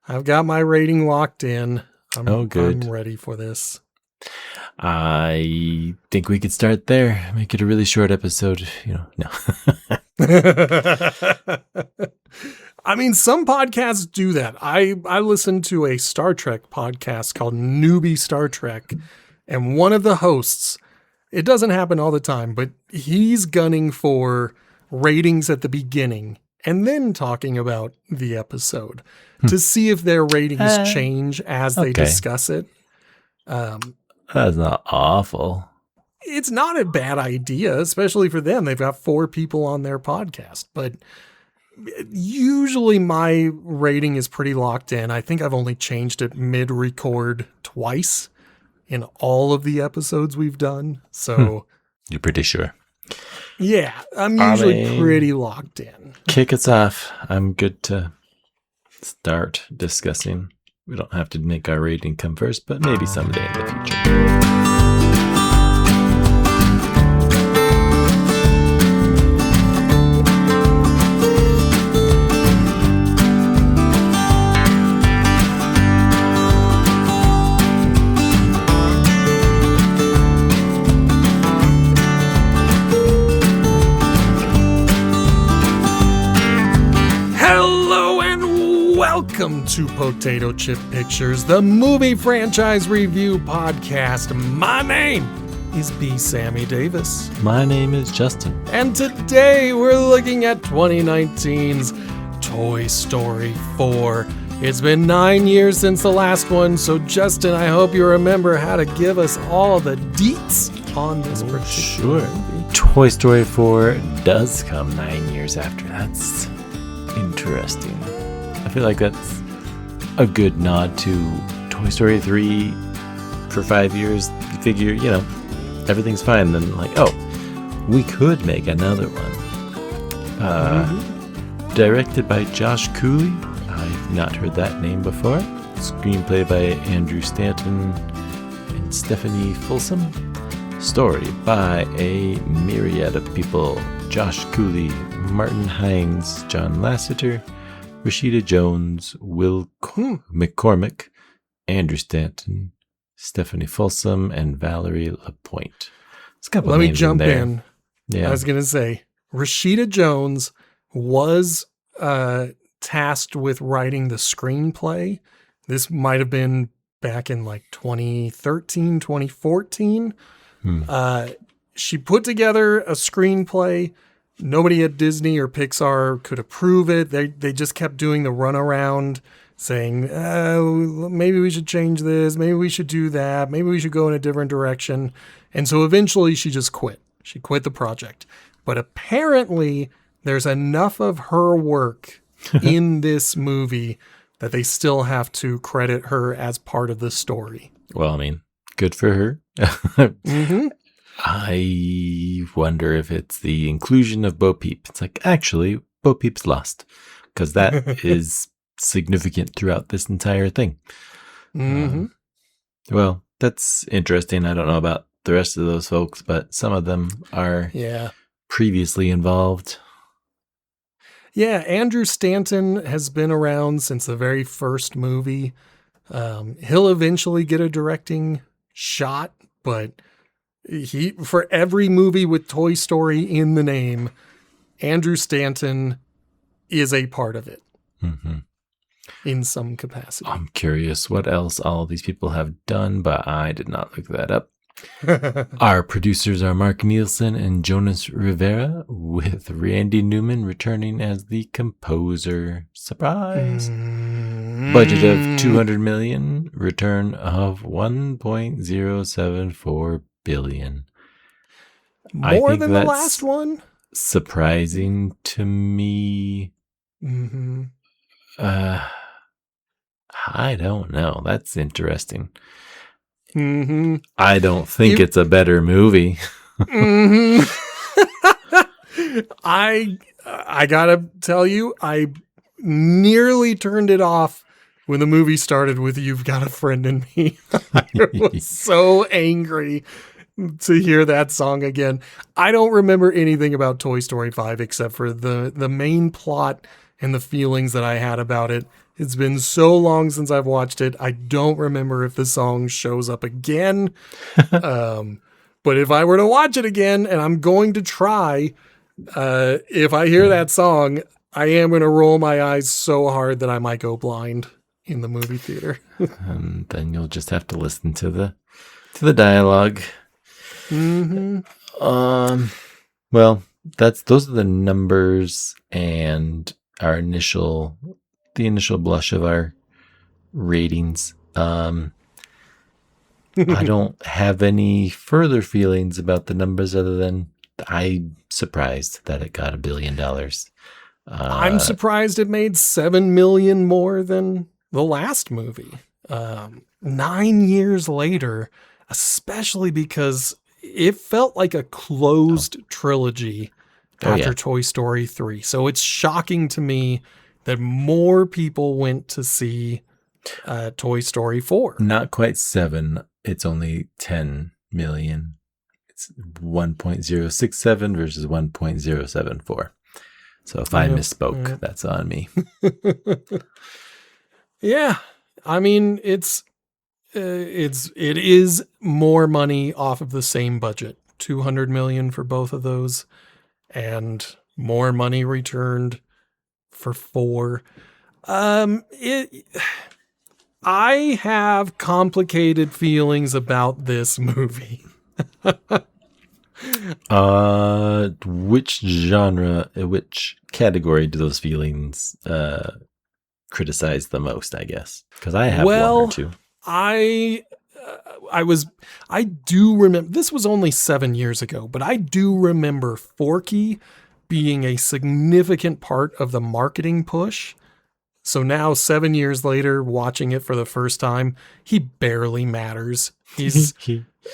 I've got my rating locked in. Good. I'm ready for this. I think we could start there. Make it a really short episode. No. I mean, some podcasts do that. I listened to a Star Trek podcast called Newbie Star Trek, and one of the hosts, it doesn't happen all the time, but he's gunning for ratings at the beginning and then talking about the episode to see if their ratings change as they discuss it. That's not awful. It's not a bad idea, especially for them. They've got 4 people on their podcast, but usually my rating is pretty locked in. I think I've only changed it mid-record twice in all of the episodes we've done. So you're pretty sure? Yeah, I'm usually pretty locked in. Kick us off. I'm good to start discussing. We don't have to make our rating come first, but maybe someday in the future. Welcome to Potato Chip Pictures, the movie franchise review podcast. My name is B. Sammy Davis. My name is Justin. And today we're looking at 2019's Toy Story 4. It's been 9 years since the last one, so Justin, I hope you remember how to give us all the deets on this particular movie. Toy Story 4 does come 9 years after. That's interesting. I feel like that's a good nod to Toy Story 3 for 5 years. You figure, everything's fine. Then we could make another one. Directed by Josh Cooley. I've not heard that name before. Screenplay by Andrew Stanton and Stephanie Folsom. Story by a myriad of people. Josh Cooley, Martin Hines, John Lasseter, Rashida Jones, Will McCormick, Andrew Stanton, Stephanie Folsom, and Valerie Lapointe. Let me jump in. Yeah. I was going to say, Rashida Jones was tasked with writing the screenplay. This might have been back in 2013, 2014. She put together a screenplay. Nobody at Disney or Pixar could approve it. They just kept doing the runaround, saying, maybe we should change this. Maybe we should do that. Maybe we should go in a different direction. And so eventually she just quit. She quit the project. But apparently there's enough of her work in this movie that they still have to credit her as part of the story. Well, I mean, good for her. Mm-hmm. I wonder if it's the inclusion of Bo Peep. It's actually, Bo Peep's lost, because that is significant throughout this entire thing. Mm-hmm. Well, that's interesting. I don't know about the rest of those folks, but some of them are previously involved. Yeah, Andrew Stanton has been around since the very first movie. He'll eventually get a directing shot, but for every movie with Toy Story in the name, Andrew Stanton is a part of it in some capacity. I'm curious what else all these people have done, but I did not look that up. Our producers are Mark Nielsen and Jonas Rivera, with Randy Newman returning as the composer. Surprise! Budget of $200 million, return of $1.074 billion. More than the last one? Surprising to me. I don't know. That's interesting. I don't think it's a better movie. I gotta tell you, I nearly turned it off when the movie started with "You've Got a Friend in Me." I was so angry to hear that song again. I don't remember anything about Toy Story 5 except for the main plot and the feelings that I had about it. It's been so long since I've watched it. I don't remember if the song shows up again. But if I were to watch it again, and I'm going to try, if I hear that song, I am going to roll my eyes so hard that I might go blind in the movie theater. And then you'll just have to listen to the dialogue. Mm-hmm. Well, those are the numbers and the initial blush of our ratings. I don't have any further feelings about the numbers other than I'm surprised that it got $1 billion. I'm surprised it made $7 million more than the last movie. 9 years later, especially because it felt like a closed trilogy after Toy Story 3. So it's shocking to me that more people went to see Toy Story 4. Not quite 7. It's only 10 million. It's 1.067 versus 1.074. So if I misspoke, that's on me. Yeah. I mean, it is more money off of the same budget, 200 million for both of those, and more money returned for 4. I have complicated feelings about this movie. Which genre, which category do those feelings criticize the most, I guess? Because I have one or two. I do remember, this was only 7 years ago, but I do remember Forky being a significant part of the marketing push. So now 7 years later, watching it for the first time, he barely matters. He's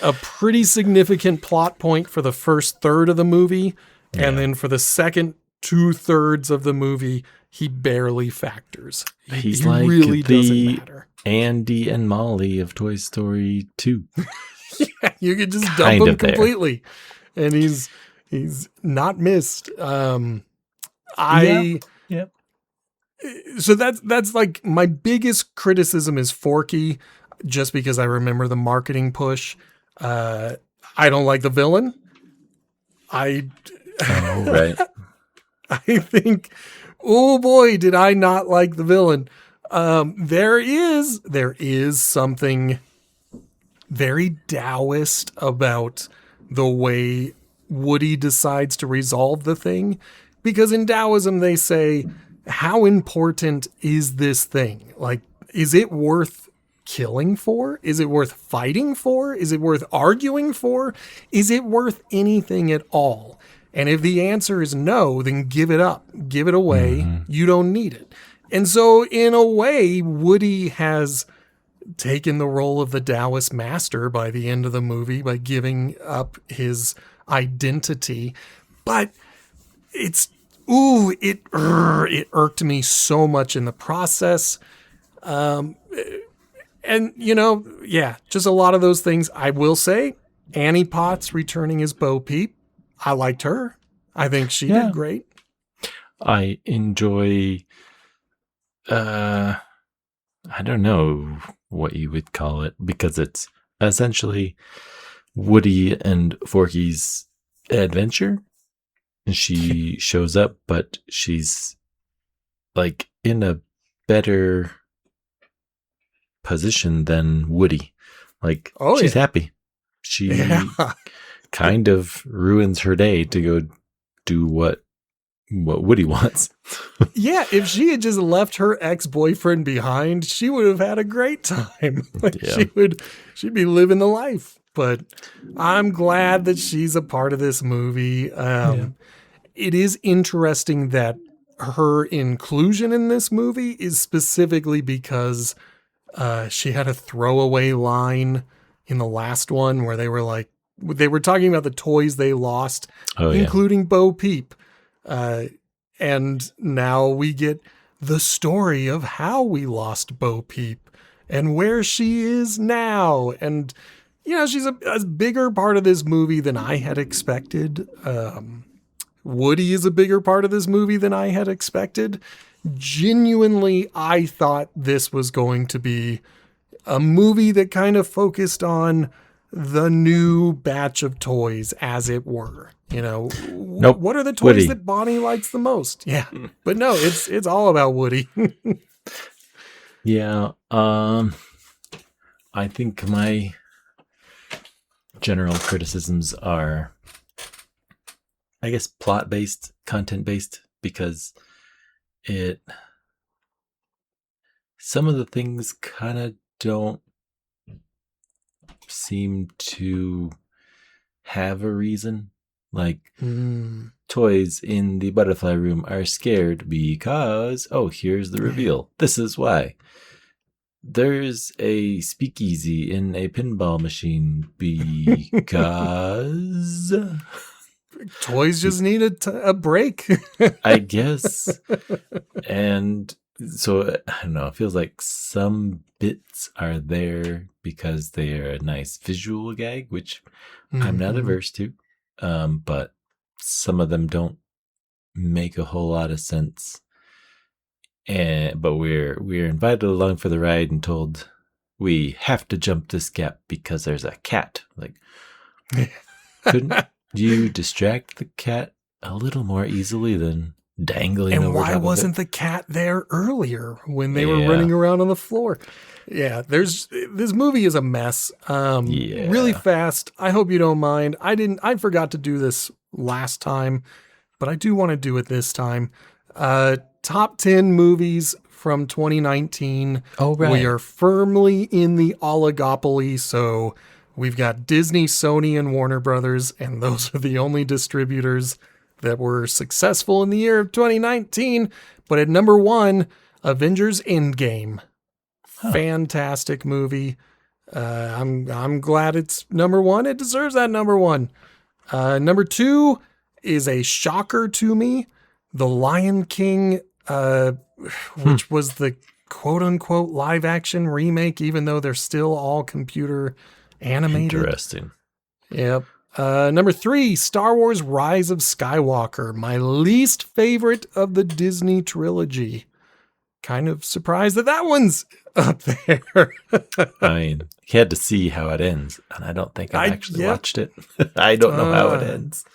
a pretty significant plot point for the first third of the movie. Yeah. And then for the second 2/3 of the movie, he barely factors. He like really doesn't matter. Andy and Molly of Toy Story 2. Yeah, you could just dump him completely. And he's not missed. So that's like my biggest criticism is Forky, just because I remember the marketing push. I don't like the villain. Right. I think, oh boy, did I not like the villain. There is something very Taoist about the way Woody decides to resolve the thing, because in Taoism they say, how important is this thing? Like, is it worth killing for? Is it worth fighting for? Is it worth arguing for? Is it worth anything at all? And if the answer is no, then give it up, give it away. Mm-hmm. You don't need it. And so in a way, Woody has taken the role of the Taoist master by the end of the movie by giving up his identity. But it irked me so much in the process. And, just a lot of those things. I will say, Annie Potts returning as Bo Peep, I liked her. I think she did great. I enjoy, I don't know what you would call it, because it's essentially Woody and Forky's adventure. And she shows up, but she's like in a better position than Woody. Like, she's happy. She kind of ruins her day to go do what Woody wants. Yeah, if she had just left her ex-boyfriend behind, she would have had a great time. She'd be living the life. But I'm glad that she's a part of this movie. It is interesting that her inclusion in this movie is specifically because she had a throwaway line in the last one where they were talking about the toys they lost, including Bo Peep. And now we get the story of how we lost Bo Peep and where she is now. And, she's a bigger part of this movie than I had expected. Woody is a bigger part of this movie than I had expected. genuinely, I thought this was going to be a movie that kind of focused on the new batch of toys, as it were. You know, Nope. what are the toys Woody. that Bonnie likes the most? Yeah, but no, it's all about Woody. Yeah. I think my general criticisms are, I guess, plot based, content based, because some of the things kind of don't seem to have a reason. Like, toys in the butterfly room are scared because, oh, here's the reveal. This is why. There's a speakeasy in a pinball machine because Toys just need a break. I guess. And so, I don't know, it feels like some bits are there because they are a nice visual gag, which I'm not averse to. But some of them don't make a whole lot of sense. But we're invited along for the ride and told we have to jump this gap because there's a cat. Like, couldn't you distract the cat a little more easily than dangling And over why top of wasn't it? the cat there earlier when they were running around on the floor? Yeah, this movie is a mess. Really fast. I hope you don't mind. I forgot to do this last time, but I do want to do it this time. Top 10 movies from 2019. Oh, right. We are firmly in the oligopoly, so we've got Disney, Sony, and Warner Brothers, and those are the only distributors that were successful in the year of 2019. But at number 1, Avengers Endgame. Fantastic movie. I'm glad it's number 1. It deserves that number 1. Number 2 is a shocker to me. The Lion King, which was the quote unquote live action remake, even though they're still all computer animated. Interesting. Yep. Number 3, Star Wars Rise of Skywalker, my least favorite of the Disney trilogy. Kind of surprised that one's up there. I mean, you had to see how it ends, and I don't think I've actually watched it. I don't know how it ends.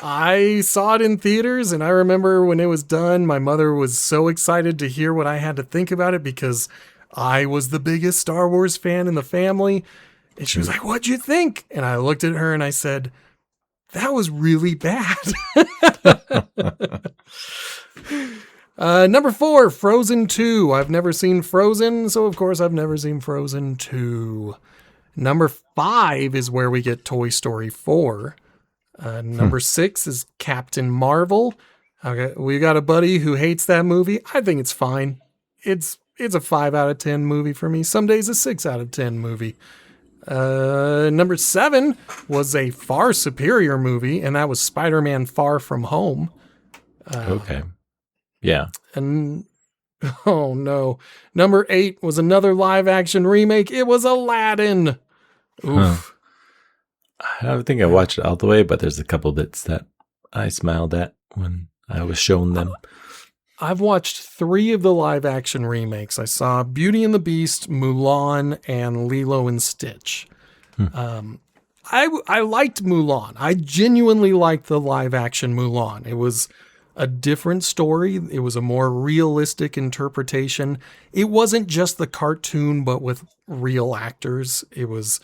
I saw it in theaters, and I remember when it was done, my mother was so excited to hear what I had to think about it because I was the biggest Star Wars fan in the family. And she was like, "What'd you think?" And I looked at her and I said, "That was really bad." Number 4, Frozen 2. I've never seen Frozen, so of course I've never seen Frozen 2. Number 5 is where we get Toy Story 4. Number 6 is Captain Marvel. Okay, we got a buddy who hates that movie. I think it's fine. It's a 5 out of 10 movie for me. Some days a 6 out of 10 movie. Number 7 was a far superior movie, and that was Spider-Man Far From Home. Okay. Yeah. And oh no. Number 8 was another live action remake. It was Aladdin. Oof. I don't think I watched it all the way, but there's a couple bits that I smiled at when I was shown them. I've watched 3 of the live action remakes. I saw Beauty and the Beast, Mulan, and Lilo and Stitch. I liked Mulan. I genuinely liked the live action Mulan. It was a different story. It was a more realistic interpretation. It wasn't just the cartoon, but with real actors. It was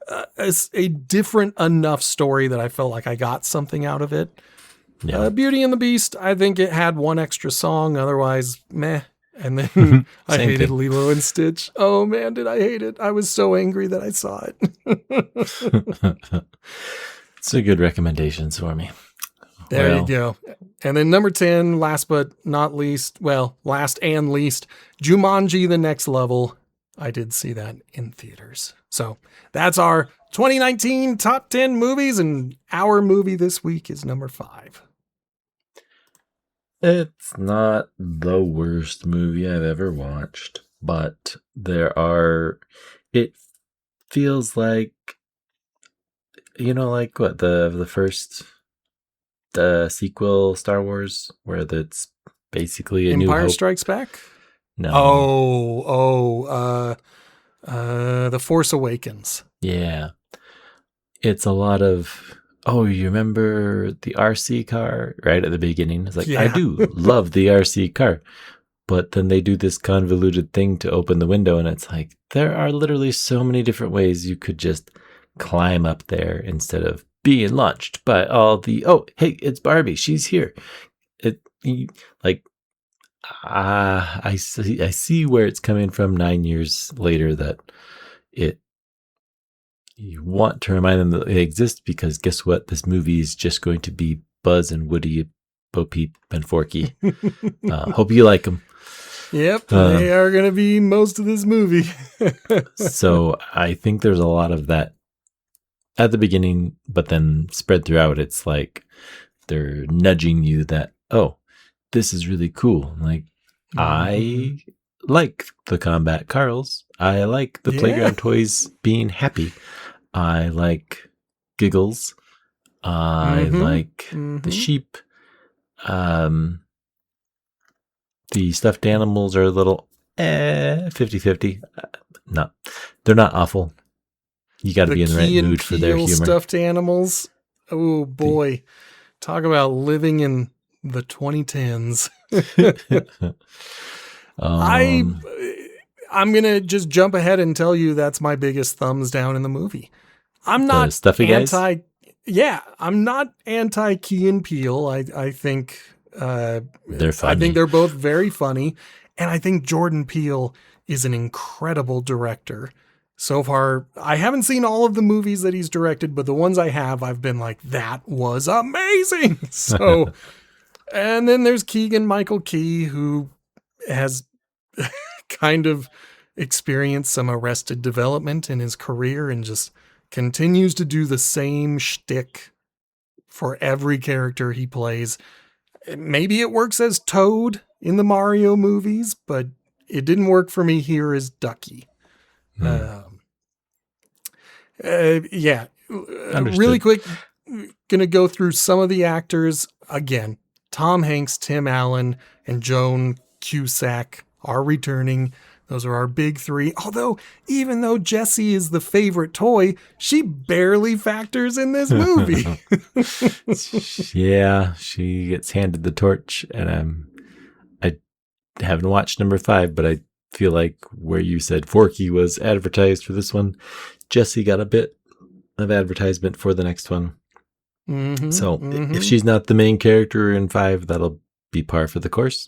a different enough story that I felt like I got something out of it. Yeah. Beauty and the Beast, I think it had one extra song. Otherwise, meh. And then I hated Lilo and Stitch. Oh man, did I hate it. I was so angry that I saw it. It's a good recommendations for me. There you go. And then number 10, last but not least, last and least, Jumanji: The Next Level. I did see that in theaters. So that's our 2019 top 10 movies, and our movie this week is number 5. It's not the worst movie I've ever watched, but it feels like, like what, the first sequel Star Wars, where it's basically a New Empire Hope. Strikes Back? No. The Force Awakens. Yeah. It's a lot of, oh, you remember the RC car right at the beginning? It's like, I Yeah. do love the RC car. But then they do this convoluted thing to open the window, and it's like, there are literally so many different ways you could just climb up there instead of being launched by all the, oh, hey, it's Barbie. She's here. Like, I see where it's coming from 9 years later, that you want to remind them that they exist, because guess what? This movie is just going to be Buzz and Woody, Bo Peep and Forky. Hope you like them. Yep, they are going to be most of this movie. So I think there's a lot of that at the beginning, but then spread throughout. It's like they're nudging you that, oh, this is really cool. Like, I like the combat Carls. I like the playground toys being happy. I like Giggles. I like the sheep. The stuffed animals are a little 50-50. No, they're not awful. You got to be in the right mood for their humor. Stuffed animals. Oh boy, talk about living in the 2010s. I'm gonna just jump ahead and tell you that's my biggest thumbs down in the movie. I'm not stuffy guys? I'm not anti Key and Peele. I think they're funny. I think they're both very funny, and I think Jordan Peele is an incredible director. So far, I haven't seen all of the movies that he's directed, but the ones I have, I've been like, that was amazing. So, and then there's Keegan-Michael Key, who has kind of experienced some Arrested Development in his career and just continues to do the same shtick for every character he plays. Maybe it works as Toad in the Mario movies, but it didn't work for me here as Ducky. Really quick, gonna go through some of the actors again. Tom Hanks, Tim Allen, and Joan Cusack are returning. Those are our big three. Although, even though Jessie is the favorite toy, she barely factors in this movie. Yeah, she gets handed the torch, and I haven't watched number 5, but I feel like where you said Forky was advertised for this one, Jessie got a bit of advertisement for the next one. If she's not the main character in 5, that'll be par for the course.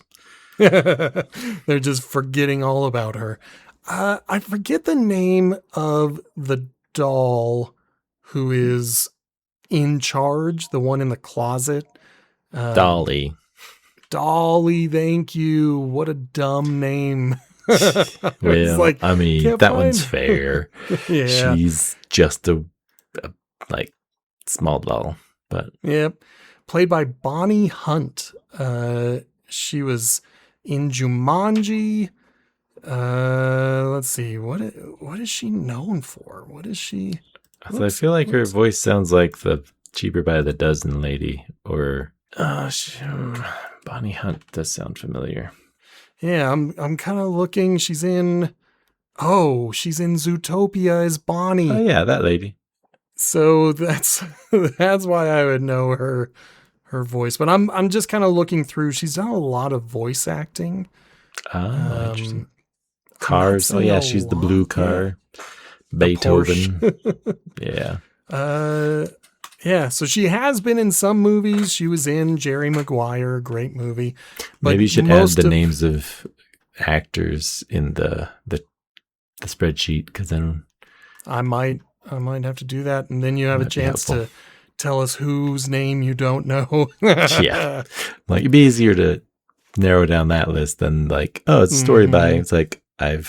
They're just forgetting all about her. I forget the name of the doll who is in charge, the one in the closet. Dolly, thank you. What a dumb name. Well, like, I mean, that one's fair. Yeah. She's just a small doll, but yep. Played by Bonnie Hunt. She was in Jumanji. Let's see. What is she known for? What is she? I feel like her voice sounds like the Cheaper by the Dozen lady, or Bonnie Hunt does sound familiar. Yeah, I'm kind of looking. She's in Zootopia as Bonnie. Oh yeah, that lady. So that's why I would know her voice. But I'm just kind of looking through. She's done a lot of voice acting. Interesting. Cars. Oh yeah, she's the blue car. Yeah. Beethoven. Yeah. Yeah, so she has been in some movies. She was in Jerry Maguire, great movie. But maybe you should add the names of actors in the spreadsheet, because then I might have to do that, and then you have a chance to tell us whose name you don't know. Yeah, like it'd be easier to narrow down that list than like, oh, it's a story by. It's like I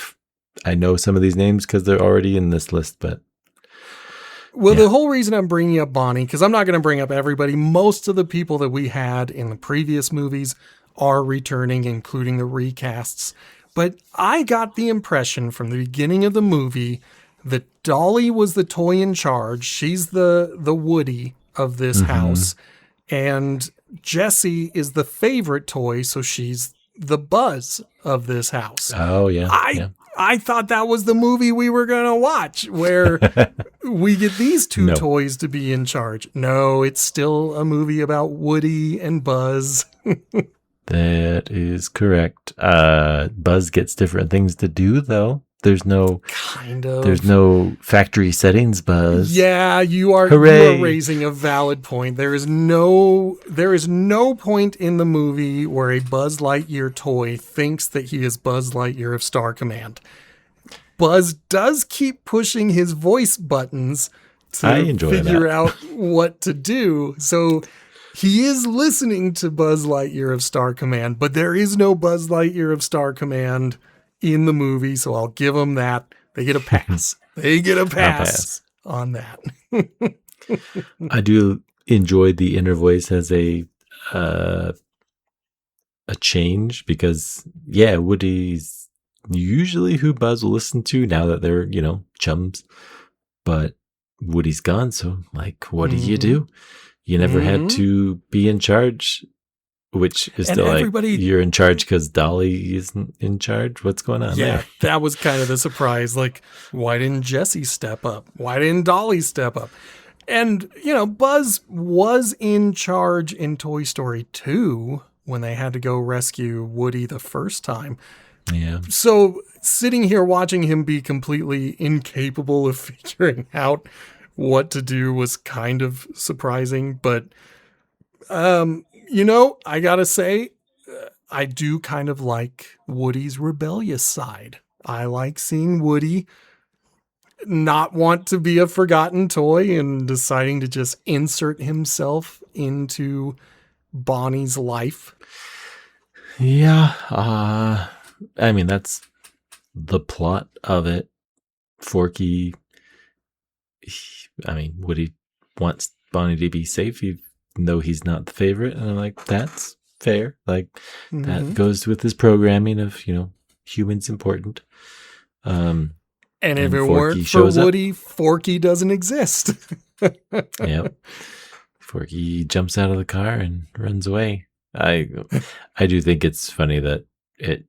know some of these names because they're already in this list, but. Well, the whole reason I'm bringing up Bonnie, because I'm not going to bring up everybody. Most of the people that we had in the previous movies are returning, including the recasts. But I got the impression from the beginning of the movie that Dolly was the toy in charge. She's the Woody of this house. And Jessie is the favorite toy, so she's the Buzz of this house. Oh, yeah. I thought that was the movie we were going to watch, where we get these two toys to be in charge. No, it's still a movie about Woody and Buzz. That is correct. Buzz gets different things to do, though. There's no factory settings, Buzz. Yeah, you are raising a valid point. There is no point in the movie where a Buzz Lightyear toy thinks that he is Buzz Lightyear of Star Command. Buzz does keep pushing his voice buttons to figure out what to do. So he is listening to Buzz Lightyear of Star Command, but there is no Buzz Lightyear of Star Command in the movie, so I'll give them that. They get a pass. They get a pass on that. I do enjoy the inner voice as a change because, yeah, Woody's usually who Buzz will listen to now that they're, chums. But Woody's gone, so, what do you do? You never had to be in charge. Which is still you're in charge because Dolly isn't in charge? What's going on there? That was kind of the surprise. Why didn't Jessie step up? Why didn't Dolly step up? And, Buzz was in charge in Toy Story 2 when they had to go rescue Woody the first time. Yeah. So sitting here watching him be completely incapable of figuring out what to do was kind of surprising. But, I gotta say, I do kind of like Woody's rebellious side. I like seeing Woody not want to be a forgotten toy and deciding to just insert himself into Bonnie's life. Yeah. That's the plot of it. Forky, Woody wants Bonnie to be safe, even though he's not the favorite. And I'm like, that's fair. That goes with his programming of, humans important. And if it weren't for Woody, Forky doesn't exist. Yep. Forky jumps out of the car and runs away. I do think it's funny that it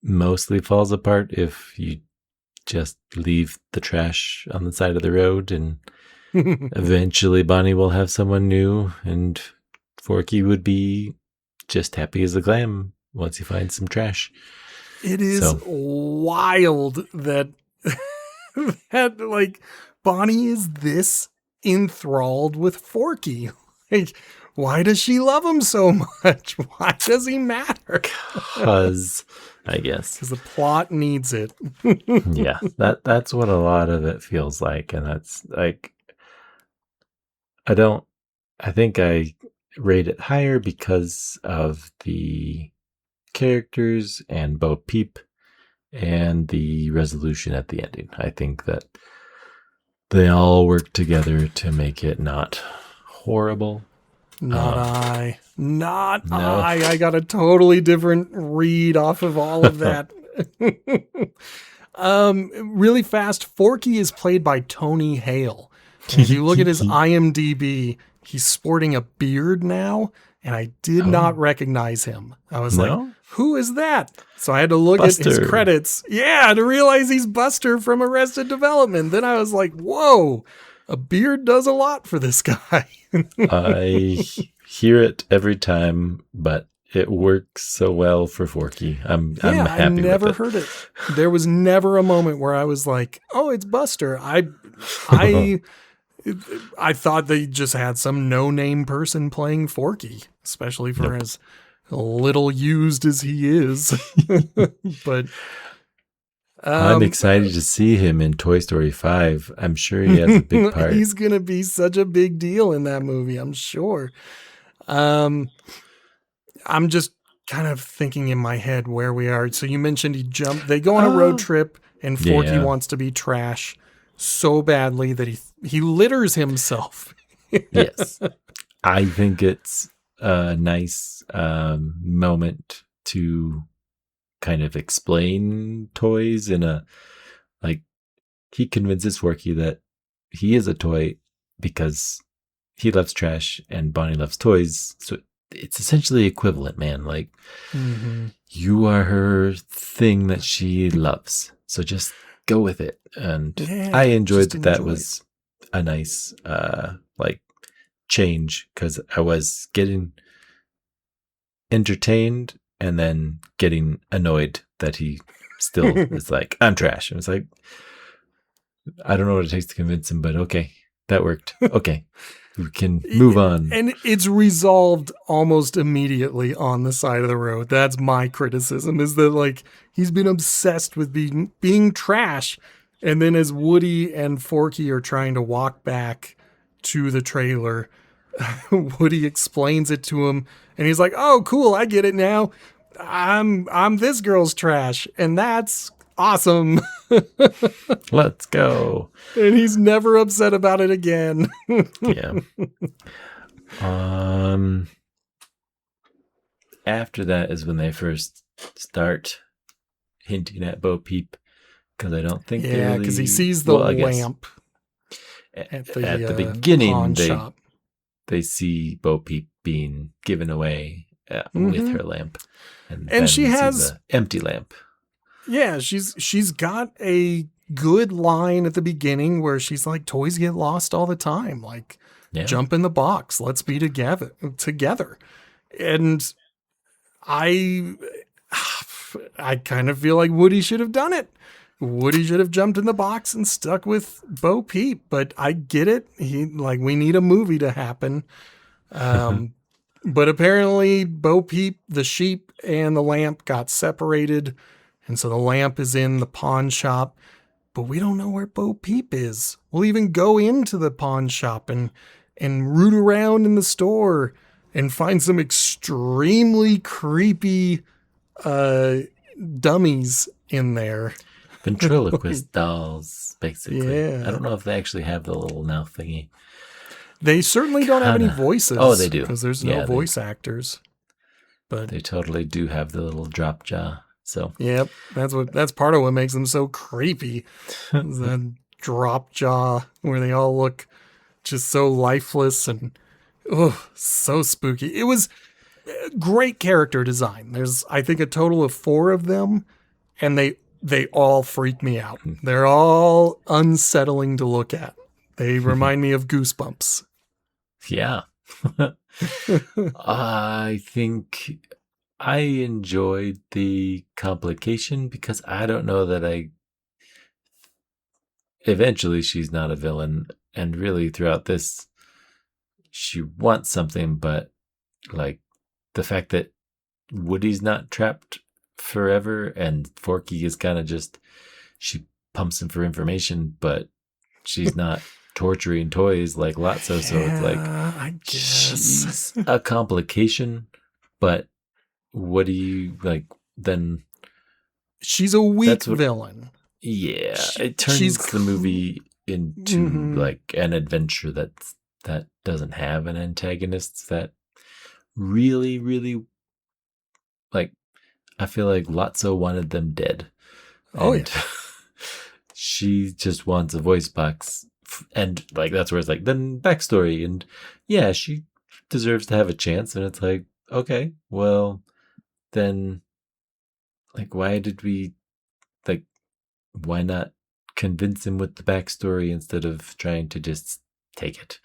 mostly falls apart if you just leave the trash on the side of the road, and eventually Bonnie will have someone new, and Forky would be just happy as a clam once he finds some trash. It is wild that Bonnie is this enthralled with Forky. Why does she love him so much? Why does he matter? Because the plot needs it. Yeah, that's what a lot of it feels like, and that's I think I rate it higher because of the characters and Bo Peep and the resolution at the ending. I think that they all work together to make it not horrible. I got a totally different read off of all of that. Really fast, Forky is played by Tony Hale. If you look at his IMDb, he's sporting a beard now, and I did not recognize him. I was like, who is that? So I had to look at his credits. Yeah, to realize he's Buster from Arrested Development. Then I was like, whoa, a beard does a lot for this guy. I hear it every time, but it works so well for Forky. I'm happy with it. I never heard it. There was never a moment where I was like, oh, it's Buster. I thought they just had some no-name person playing Forky, especially for as little used as he is. But I'm excited to see him in Toy Story 5. I'm sure he has a big part. He's going to be such a big deal in that movie, I'm sure. I'm just kind of thinking in my head where we are. So you mentioned they go on a road trip, and Forky wants to be trash so badly that he litters himself. Yes. I think it's a nice moment to kind of explain toys in a, he convinces Forky that he is a toy because he loves trash and Bonnie loves toys. So it's essentially equivalent, man. Like, you are her thing that she loves. So just go with it. And Yeah, I enjoyed just that. That enjoy it. was a nice, like, change, because I was getting entertained and then getting annoyed that he still is like, I'm trash. And it's like, I don't know what it takes to convince him, but okay, that worked. Okay, we can move on. And it's resolved almost immediately on the side of the road. That's my criticism, is that like he's been obsessed with being trash. And then as Woody and Forky are trying to walk back to the trailer, Woody explains it to him and he's like, "Oh, cool, I get it now. I'm this girl's trash." And that's awesome. Let's go. And he's never upset about it again. Yeah. After that is when they first start hinting at Bo Peep, because I don't think they really, because he sees the lamp at at the the beginning pawn shop. they see Bo Peep being given away with her lamp, and then she we see has the empty lamp. Yeah, she's got a good line at the beginning where she's like, "Toys get lost all the time. Like, Yeah. jump in the box. Let's be together." And I kind of feel like Woody should have done it. Woody should have jumped in the box and stuck with Bo Peep, but I get it. We need a movie to happen. But apparently Bo Peep, the sheep, and the lamp got separated. And so the lamp is in the pawn shop, but we don't know where Bo Peep is. We'll even go into the pawn shop and root around in the store and find some extremely creepy dummies in there. Ventriloquist dolls, basically. Yeah. I don't know if they actually have the little mouth thingy. They certainly don't have any voices. Oh, they do. Because there's no voice actors. But they totally do have the little drop jaw. So yep, that's part of what makes them so creepy. Is that drop jaw where they all look just so lifeless and so spooky. It was great character design. There's, I think, a total of 4 of them, and they all freak me out. They're all unsettling to look at. They remind me of Goosebumps. Yeah. I think I enjoyed the complication, because I don't know that eventually she's not a villain, and really throughout this she wants something, but like the fact that Woody's not trapped forever and Forky is kind of just, she pumps him for information, but she's not torturing toys like Lotso. So it's like, I guess she's a complication, but what do you like then? She's a weak villain. Yeah, it turns the movie into like an adventure that doesn't have an antagonist. That really, really, like, I feel like Lotso wanted them dead. Oh, yeah. She just wants a voice box, and like that's where it's like, then backstory, and yeah, she deserves to have a chance. And it's like, okay, well, then, like, why not convince him with the backstory instead of trying to just take it?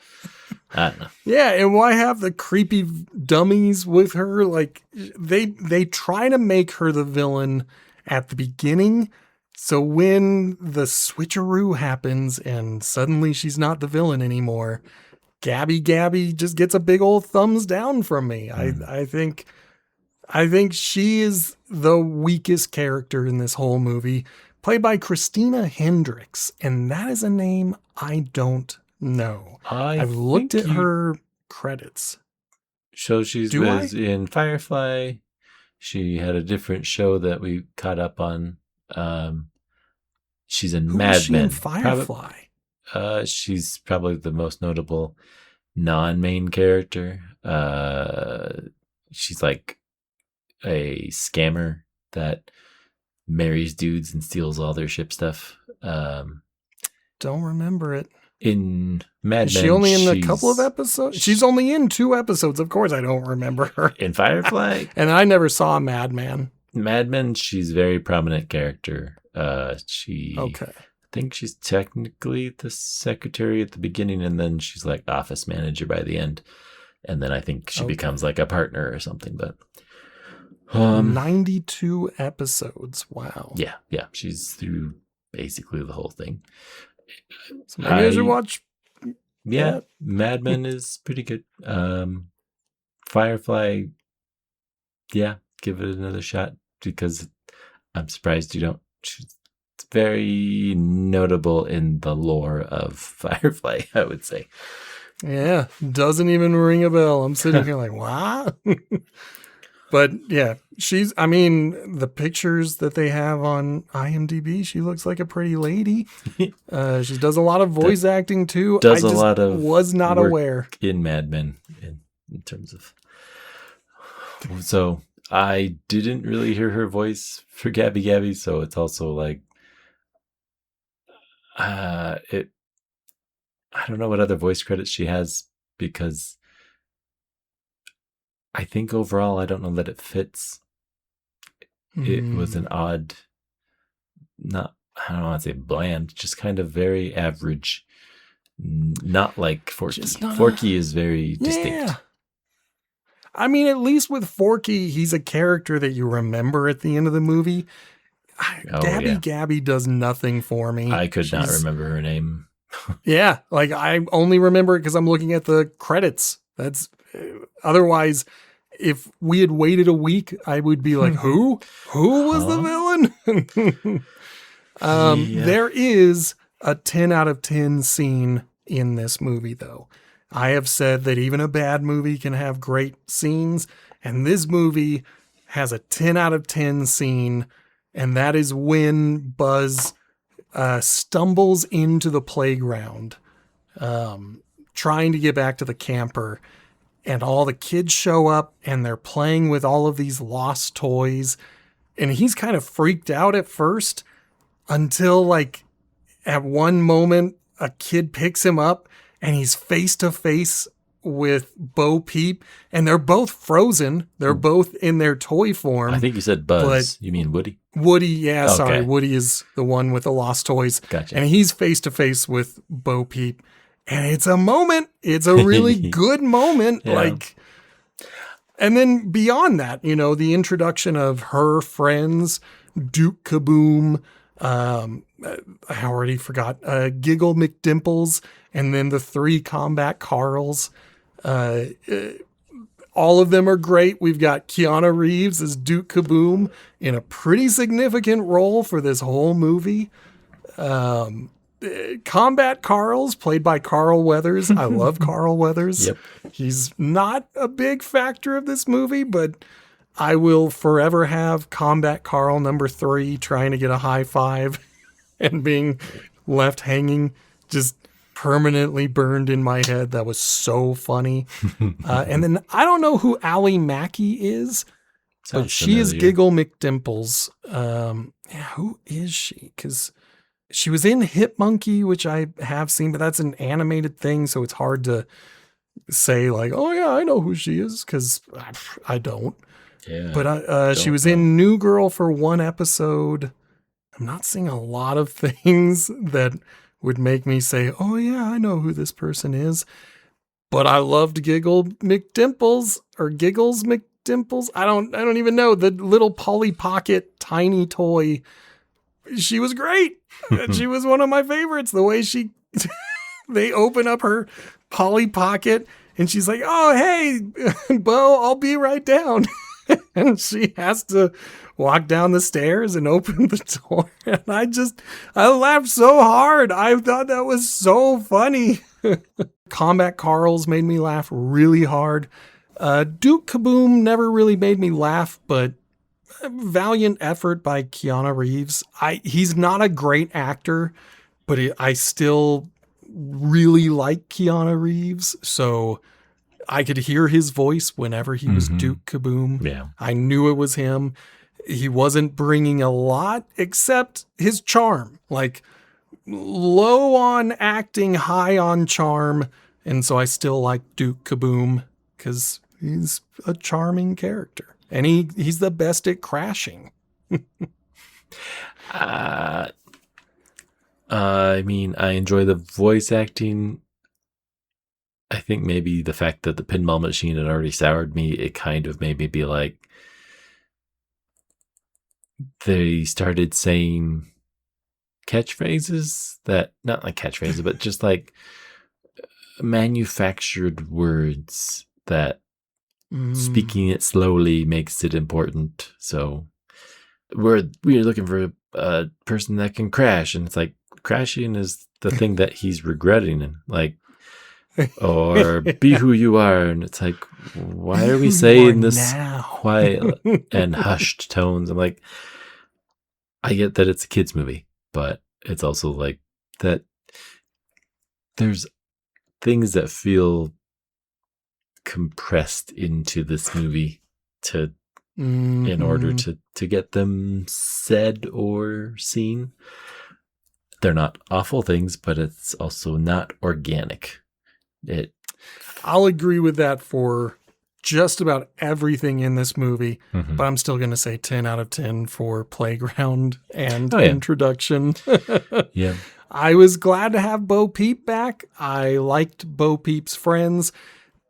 I don't know. Yeah, and why have the creepy dummies with her? Like, they try to make her the villain at the beginning, so when the switcheroo happens and suddenly she's not the villain anymore, Gabby just gets a big old thumbs down from me. I think she is the weakest character in this whole movie, played by Christina Hendricks, and that is a name I don't know. I've looked at her credits. So she was in Firefly. She had a different show that we caught up on. She's in Mad Men. Firefly. She's probably the most notable non-main character. She's like a scammer that marries dudes and steals all their ship stuff. Don't remember it. In Mad Is Men, she only in a she's- couple of episodes? She's only in 2 episodes. Of course, I don't remember her. in Firefly. And I never saw Mad Men. Mad Men, she's a very prominent character. She, Okay. I think she's technically the secretary at the beginning, and then she's like office manager by the end, and then I think she becomes like a partner or something. But 92 episodes. Wow. yeah, she's through basically the whole thing. So maybe I should watch. Yeah, Mad Men is pretty good. Firefly, yeah, give it another shot because I'm surprised you don't. It's very notable in the lore of Firefly, I would say. Yeah, doesn't even ring a bell. I'm sitting here like, what? But yeah, the pictures that they have on IMDb, she looks like a pretty lady. She does a lot of voice acting too. Does a lot of was not work aware in Mad Men in terms of. So I didn't really hear her voice for Gabby, so it's also like, I don't know what other voice credits she has because I think overall I don't know that it fits. It was an odd, I don't want to say bland, just kind of very average. Not like Forky. Forky is very distinct. Yeah. I mean, at least with Forky, he's a character that you remember at the end of the movie. Gabby does nothing for me. I could not remember her name. Yeah, like I only remember it because I'm looking at the credits. That's otherwise, if we had waited a week, I would be like, who was the villain? There is a 10 out of 10 scene in this movie, though. I have said that even a bad movie can have great scenes, and this movie has a 10 out of 10 scene, and that is when Buzz stumbles into the playground, trying to get back to the camper, and all the kids show up, and they're playing with all of these lost toys, and he's kind of freaked out at first until, like, at one moment, a kid picks him up, and he's face to face with Bo Peep, and they're both frozen. They're both in their toy form. I think you said Buzz. You mean Woody? Woody, yeah, Okay. sorry. Woody is the one with the lost toys. Gotcha. And he's face to face with Bo Peep. And it's a moment. It's a really good moment. Yeah. Like, and then beyond that, the introduction of her friends, Duke Kaboom, I already forgot, Giggle McDimples, and then the 3 Combat Carls. All of them are great. We've got Keanu Reeves as Duke Kaboom in a pretty significant role for this whole movie. Combat Carls, played by Carl Weathers. I love Carl Weathers. Yep. He's not a big factor of this movie, but I will forever have Combat Carl number 3 trying to get a high five and being left hanging, just permanently burned in my head. That was so funny. And then I don't know who Ally Mackey is, but she is Giggle McDimples. Who is she? Because she was in Hit Monkey, which I have seen, but that's an animated thing, so it's hard to say like, oh yeah, I know who she is, because I don't. Yeah. But she was in New Girl for 1 episode. I'm not seeing a lot of things that would make me say, oh yeah, I know who this person is. But I loved Giggle McDimples or Giggles McDimples. I don't even know. The little Polly Pocket tiny toy. She was great. She was one of my favorites. The way they open up her Polly Pocket and she's like, oh, hey, Bo, I'll be right down. And she has to walk down the stairs and open the door. And I laughed so hard. I thought that was so funny. Combat Carls made me laugh really hard. Duke Kaboom never really made me laugh, but valiant effort by Keanu Reeves. He's not a great actor, but I still really like Keanu Reeves. So I could hear his voice whenever he was Duke Kaboom. Yeah. I knew it was him. He wasn't bringing a lot except his charm. Like, low on acting, high on charm. And so I still like Duke Kaboom because he's a charming character. And he's the best at crashing. I mean, I enjoy the voice acting. I think maybe the fact that the pinball machine had already soured me, it kind of made me be like, they started saying catchphrases that, not like catchphrases, but just like manufactured words that speaking it slowly makes it important. So we're looking for a person that can crash, and it's like crashing is the thing that he's regretting, and like, or be who you are, and it's like, why are we saying this quiet and hushed tones? I'm like, I get that it's a kids movie, but it's also like that there's things that feel compressed into this movie to in order to get them said or seen. They're not awful things, but it's also not organic. I'll agree with that for just about everything in this movie, but I'm still going to say 10 out of 10 for playground and introduction. Yeah. I was glad to have Bo Peep back. I liked Bo Peep's friends,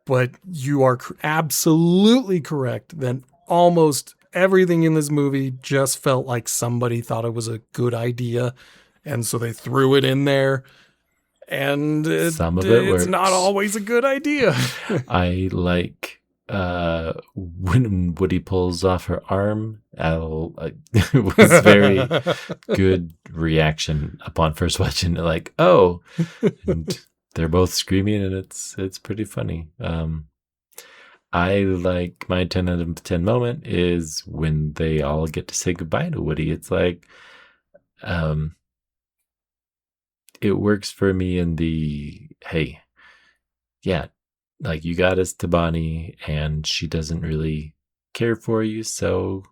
but you are absolutely correct that almost everything in this movie just felt like somebody thought it was a good idea, and so they threw it in there. And some of it works. It's not always a good idea. I like when Woody pulls off her arm. It was very good reaction upon first watching it. Like, oh, and they're both screaming, and it's pretty funny. I like my 10 out of 10 moment is when they all get to say goodbye to Woody. It's like, it works for me in the, hey, yeah, like you got us to Bonnie and she doesn't really care for you, so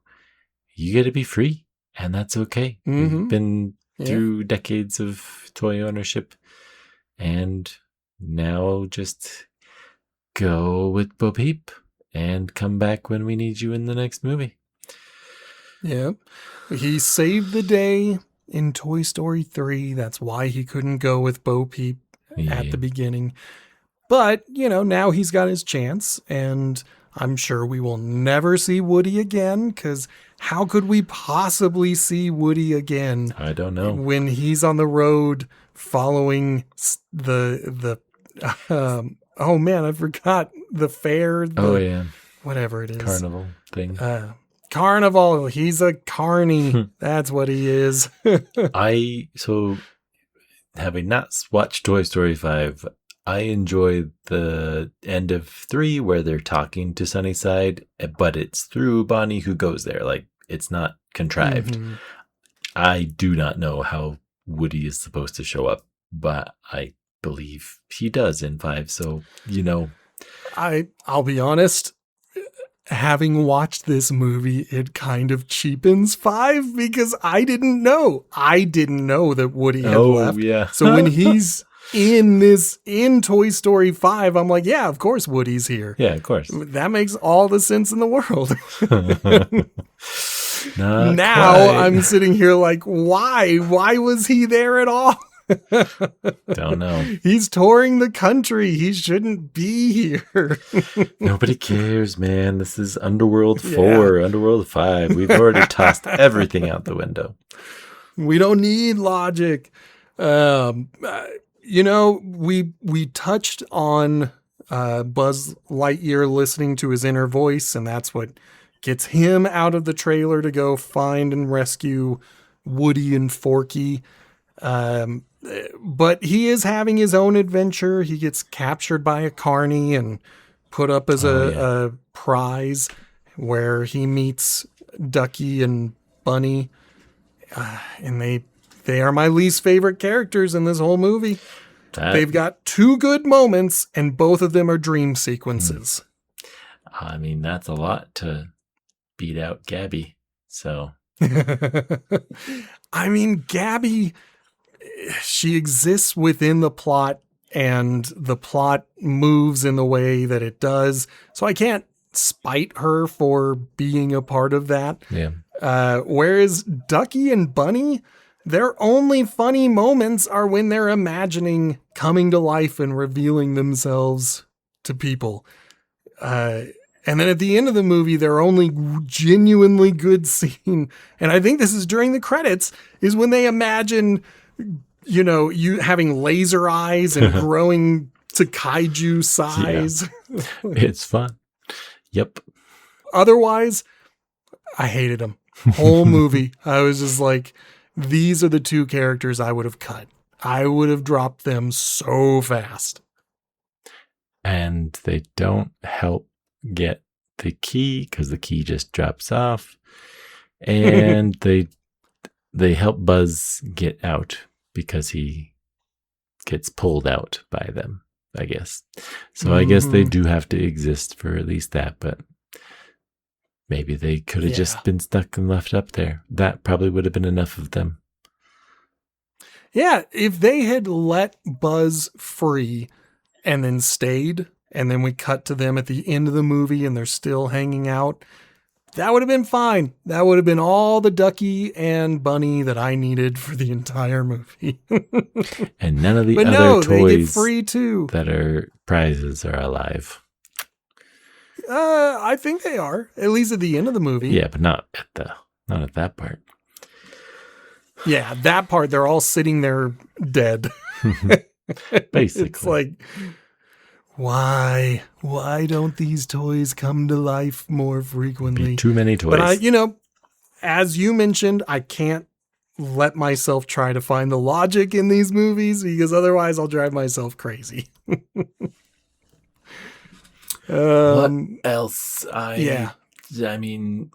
you get to be free, and that's okay. We've been through decades of toy ownership, and now just go with Bo Peep and come back when we need you in the next movie. Yeah. He saved the day in Toy Story 3. That's why he couldn't go with Bo Peep at the beginning. But, now he's got his chance, and I'm sure we will never see Woody again, because how could we possibly see Woody again? I don't know. When he's on the road following the oh man, I forgot the fair. Whatever it is. Carnival thing. Carnival. He's a carny. That's what he is. So having not watched Toy Story 5, I enjoy the end of 3 where they're talking to Sunnyside, but it's through Bonnie who goes there. Like, it's not contrived. I do not know how Woody is supposed to show up, but I believe he does in 5. So, I'll be honest. Having watched this movie, it kind of cheapens 5 because I didn't know. that Woody had left. Yeah. So when he's in Toy Story 5, I'm like, yeah, of course Woody's here. Yeah, of course. That makes all the sense in the world. Now I'm sitting here like, why? Why was he there at all? Don't know. He's touring the country. He shouldn't be here. Nobody cares, man. This is Underworld 4, Underworld 5. We've already tossed everything out the window. We don't need logic. We touched on Buzz Lightyear listening to his inner voice, and that's what gets him out of the trailer to go find and rescue Woody and Forky. But he is having his own adventure. He gets captured by a carny and put up as a prize, where he meets Ducky and Bunny. And they are my least favorite characters in this whole movie. They've got 2 good moments, and both of them are dream sequences. I mean, that's a lot to beat out Gabby. So, I mean, Gabby, she exists within the plot, and the plot moves in the way that it does. So I can't spite her for being a part of that. Yeah. Whereas Ducky and Bunny, their only funny moments are when they're imagining coming to life and revealing themselves to people. And then at the end of the movie, their only genuinely good scene, and I think this is during the credits, is when they imagine, you having laser eyes and growing to kaiju size. Yeah. It's fun. Yep. Otherwise, I hated them. Whole movie. I was just like, these are the two characters I would have cut. I would have dropped them so fast. And they don't help get the key because the key just drops off. And they help Buzz get out because he gets pulled out by them, I guess. So I guess they do have to exist for at least that, but maybe they could have just been stuck and left up there. That probably would have been enough of them. Yeah, if they had let Buzz free and then stayed, and then we cut to them at the end of the movie and they're still hanging out, that would have been fine. That would have been all the Ducky and Bunny that I needed for the entire movie. And none of the but other no, toys they get free too. that are prizes are alive. I think they are, at least at the end of the movie. Yeah, but not at that part. Yeah, that part, they're all sitting there dead. Basically. It's like, why don't these toys come to life more frequently? Be too many toys. But as you mentioned, I can't let myself try to find the logic in these movies because otherwise I'll drive myself crazy. What else? Yeah. I mean,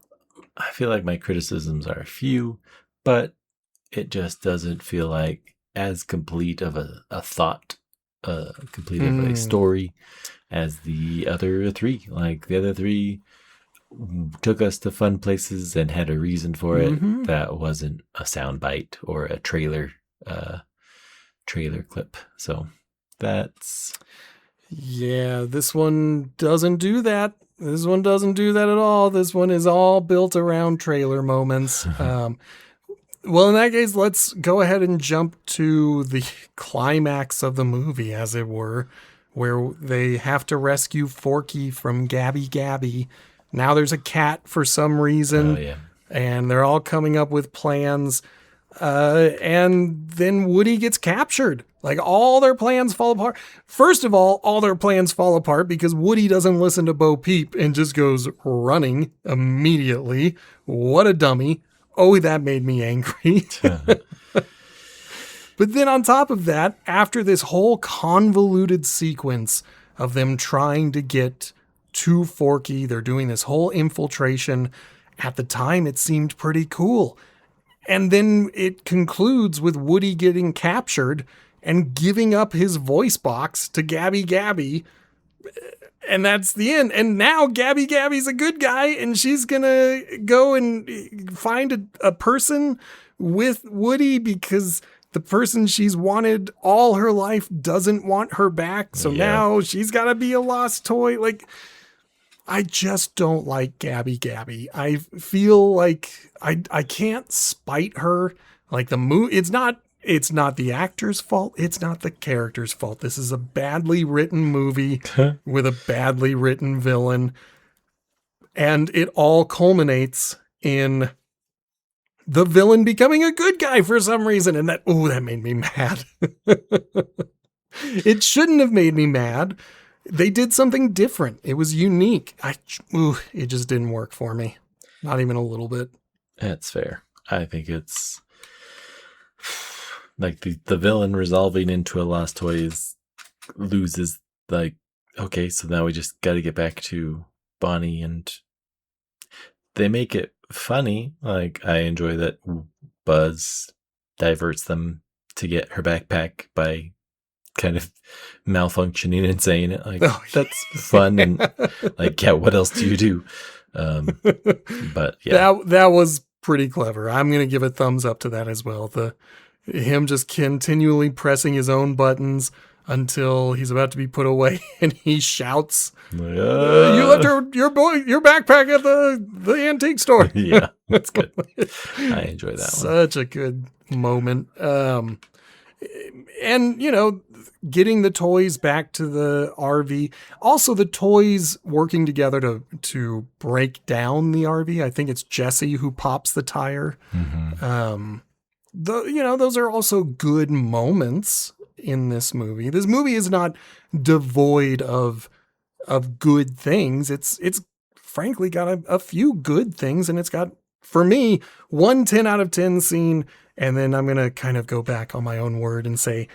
I feel like my criticisms are few, but it just doesn't feel like as complete of a thought, complete of a story as the other three. Like the other three took us to fun places and had a reason for it. That wasn't a soundbite or a trailer clip. So that's... Yeah, this one doesn't do that. This one doesn't do that at all. This one is all built around trailer moments. Well, in that case, let's go ahead and jump to the climax of the movie, as it were, where they have to rescue Forky from Gabby Gabby. Now there's a cat for some reason, and they're all coming up with plans. And then Woody gets captured. Like all their plans fall apart. First of all their plans fall apart because Woody doesn't listen to Bo Peep and just goes running immediately. What a dummy. Oh, that made me angry. But then on top of that, after this whole convoluted sequence of them trying to get to Forky, they're doing this whole infiltration. At the time, it seemed pretty cool. And then it concludes with Woody getting captured and giving up his voice box to Gabby Gabby. And that's the end. And now Gabby Gabby's a good guy, and she's going to go and find a person with Woody because the person she's wanted all her life doesn't want her back. So now she's got to be a lost toy. Like, I just don't like Gabby Gabby. I feel like I can't spite her. Like it's not the actor's fault. It's not the character's fault. This is a badly written movie with a badly written villain. And it all culminates in the villain becoming a good guy for some reason. And that made me mad. It shouldn't have made me mad. They did something different. It was unique. It just didn't work for me. Not even a little bit. That's fair. I think it's like the villain resolving into a lost toy loses like, okay, so now we just got to get back to Bonnie, and they make it funny. Like, I enjoy that Buzz diverts them to get her backpack by kind of malfunctioning and saying it. Like, that's fun. And like, what else do you do? But yeah, that was pretty clever. I'm going to give a thumbs up to that as well. him just continually pressing his own buttons until he's about to be put away, and he shouts, "You left your backpack at the antique store." Yeah, that's good. I enjoy that one. Such a good moment. And getting the toys back to the RV. Also, the toys working together to break down the RV. I think it's Jesse who pops the tire. Mm-hmm. Those are also good moments in this movie. This movie is not devoid of good things. It's frankly got a few good things, and it's got, for me, 10 out of 10 scene. And then I'm going to kind of go back on my own word and say,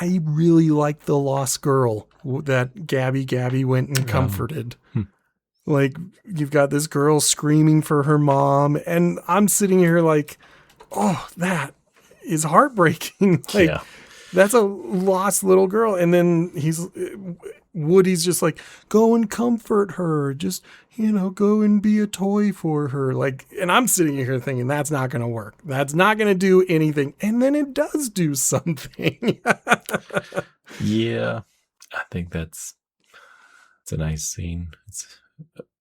I really like the lost girl that Gabby went and comforted. Like, you've got this girl screaming for her mom, and I'm sitting here like, oh, that is heartbreaking. Like, that's a lost little girl. And then Woody's just like, go and comfort her. Just, go and be a toy for her. Like, and I'm sitting here thinking that's not going to work. That's not going to do anything. And then it does do something. Yeah. I think it's a nice scene. It's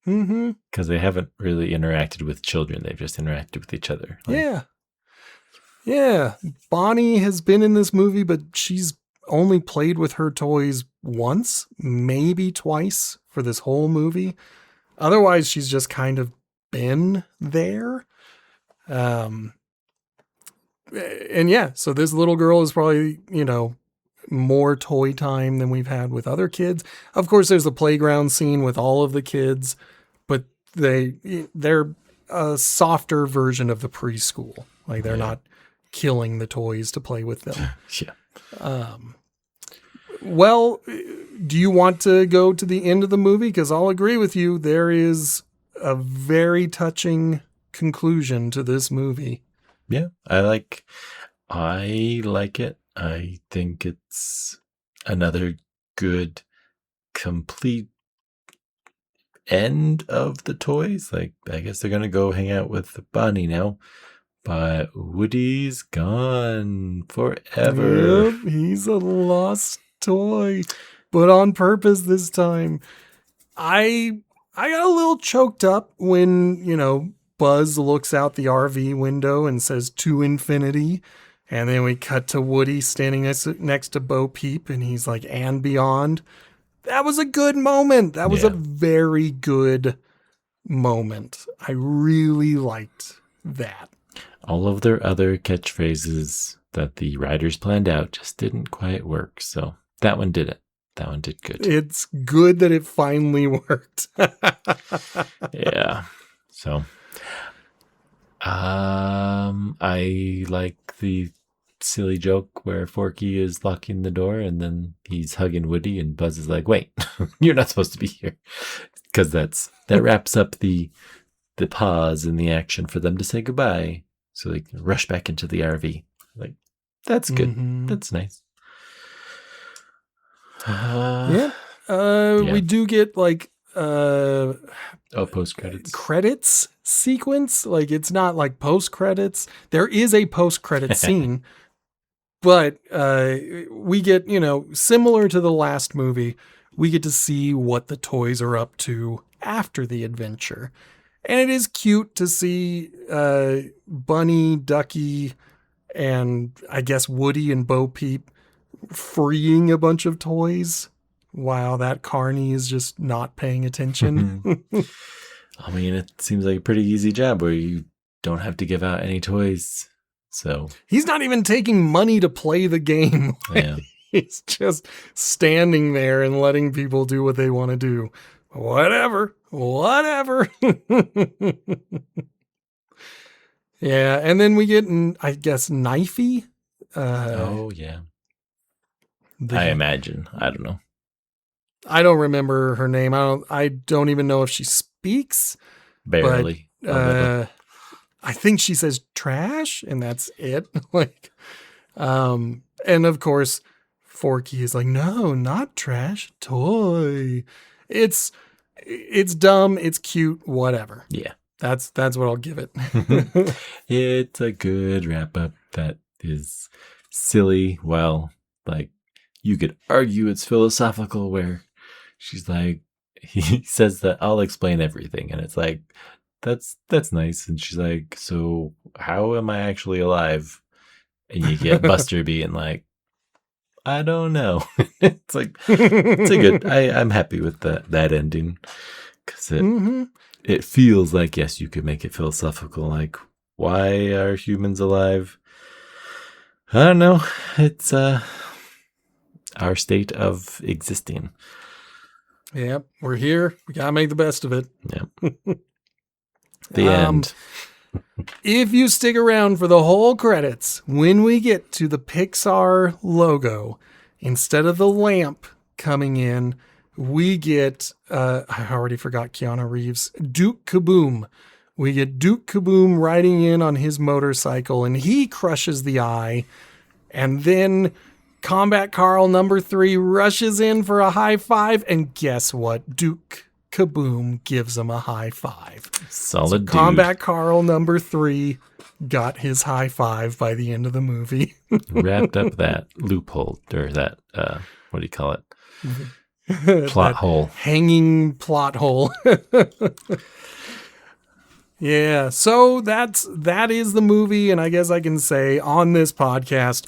because they haven't really interacted with children. They've just interacted with each other. Yeah. Bonnie has been in this movie, but she's only played with her toys once, maybe twice for this whole movie. Otherwise, she's just kind of been there. And yeah, so this little girl is probably, more toy time than we've had with other kids. Of course, there's the playground scene with all of the kids, but they're a softer version of the preschool. Like, they're not killing the toys to play with them. Yeah. Well, do you want to go to the end of the movie? Because I'll agree with you. There is a very touching conclusion to this movie. Yeah, I like it. I think it's another good, complete end of the toys. Like, I guess they're going to go hang out with Bonnie now. But Woody's gone forever. Yep, he's a lost toy, but on purpose this time. I got a little choked up when, Buzz looks out the RV window and says to infinity. And then we cut to Woody standing next to Bo Peep, and he's like, and beyond. That was a good moment. That was a very good moment. I really liked that. All of their other catchphrases that the writers planned out just didn't quite work. So that one did it. That one did good. It's good that it finally worked. Yeah. So, I like the silly joke where Forky is locking the door and then he's hugging Woody and Buzz is like, wait, you're not supposed to be here. Because that wraps up the pause in the action for them to say goodbye. So they can rush back into the RV. Like, that's good. Mm-hmm. That's nice. We do get like post credits sequence. Like, it's not like post credits. There is a post credit scene, but we get, similar to the last movie, we get to see what the toys are up to after the adventure. And it is cute to see Bunny, Ducky, and I guess Woody and Bo Peep freeing a bunch of toys while that carny is just not paying attention. I mean, it seems like a pretty easy job where you don't have to give out any toys. So he's not even taking money to play the game. Yeah. He's just standing there and letting people do what they want to do. Whatever. Yeah, and then we get, I guess, Knifey. Yeah. I imagine. I don't know. I don't remember her name. I don't even know if she speaks. Barely. But, I think she says trash, and that's it. Like, and of course, Forky is like, no, not trash, toy. It's dumb, it's cute, whatever. Yeah. That's what I'll give it. It's a good wrap up that is silly. Well, like you could argue it's philosophical where she's like, he says that I'll explain everything. And it's like, that's nice. And she's like, so how am I actually alive? And you get Buster being like, I don't know. It's like, it's a good, I'm happy with that ending. Because it feels like, yes, you could make it philosophical. Like, why are humans alive? I don't know. It's our state of existing. Yep, we're here. We gotta make the best of it. Yep. The end. If you stick around for the whole credits, when we get to the Pixar logo, instead of the lamp coming in, we get, I already forgot Keanu Reeves, Duke Kaboom. We get Duke Kaboom riding in on his motorcycle, and he crushes the eye. And then Combat Carl number 3 rushes in for a high five, and guess what? Duke Kaboom gives him a high five. Solid dude. Combat Carl number 3 got his high five by the end of the movie. Wrapped up that loophole, or that, what do you call it? Plot hole. Hanging plot hole. Yeah, so that is the movie, and I guess I can say on this podcast,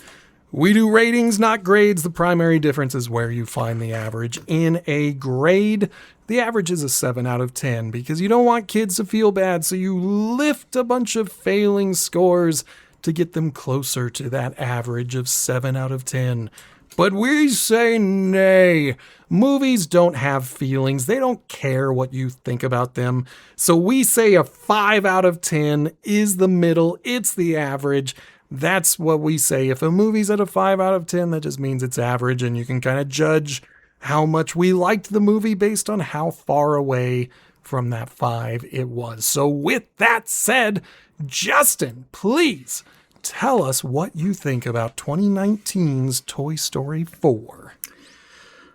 we do ratings, not grades. The primary difference is where you find the average. In a grade, the average is a 7 out of 10 because you don't want kids to feel bad, so you lift a bunch of failing scores to get them closer to that average of 7 out of 10. But we say nay. Movies don't have feelings. They don't care what you think about them. So we say a 5 out of 10 is the middle. It's the average. That's what we say. If a movie's at a 5 out of 10, that just means it's average, and you can kind of judge how much we liked the movie based on how far away from that 5 it was. So with that said, Justin, please tell us what you think about 2019's Toy Story 4.